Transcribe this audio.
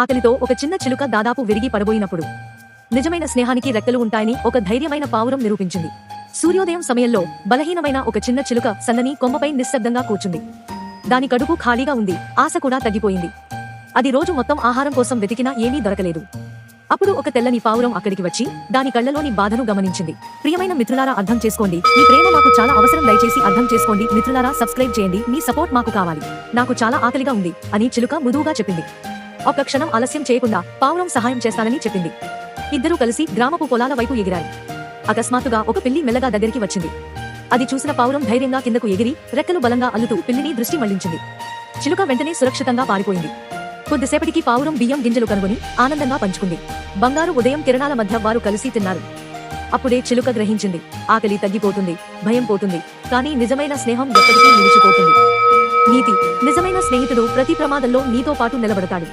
ఆకలితో ఒక చిన్న చిలుక దాదాపు విరిగి పడబోయినప్పుడు నిజమైన స్నేహానికి రెక్కలు ఉంటాయని ఒక ధైర్యమైన పావురం నిరూపించింది. సూర్యోదయం సమయంలో బలహీనమైన ఒక చిన్న చిలుక సన్నని కొమ్మపై నిశ్శబ్దంగా కూర్చుంది. దాని కడుపు ఖాళీగా ఉంది, ఆశ కూడా తగ్గిపోయింది. అది రోజు మొత్తం ఆహారం కోసం వెతికినా ఏమీ దొరకలేదు. అప్పుడు ఒక తెల్లని పావురం అక్కడికి వచ్చి దాని కళ్లలోని బాధను గమనించింది. ప్రియమైన మిత్రులారా, అర్థం చేసుకోండి, మీ ప్రేమ మాకు చాలా అవసరం, దయచేసి అర్థం చేసుకోండి. మిత్రులారా, సబ్స్క్రైబ్ చేయండి, మీ సపోర్ట్ మాకు కావాలి, నాకు చాలా ఆకలిగా ఉంది అని చిలుక మృదువుగా చెప్పింది. ఒక్క క్షణం ఆలస్యం చేయకుండా పావురం సహాయం చేస్తానని చెప్పింది. ఇద్దరూ కలిసి గ్రామపు పొలాల వైపు ఎగిరారు. అకస్మాత్తుగా ఒక పిల్లి మెల్లగా దగ్గరికి వచ్చింది. అది చూసిన పావురం ధైర్యంగా కిందకు ఎగిరి రెక్కలు బలంగా అల్లుతూ పిల్లిని దృష్టి మళ్లించింది. చిలుక వెంటనే సురక్షితంగా పారిపోయింది. కొద్దిసేపటికి పావురం బియ్యం గింజలు కనుగొని ఆనందంగా పంచుకుంది. బంగారు ఉదయం కిరణాల మధ్య వారు కలిసి తిన్నారు. అప్పుడే చిలుక గ్రహించింది, ఆకలి తగ్గిపోతుంది, భయం పోతుంది, కానీ నిజమైన స్నేహం ఎప్పటికీ నిలిచిపోతుంది. నీతి: నిజమైన స్నేహితుడు ప్రతి ప్రమాదంలో నీతో పాటు నిలబడతాడు.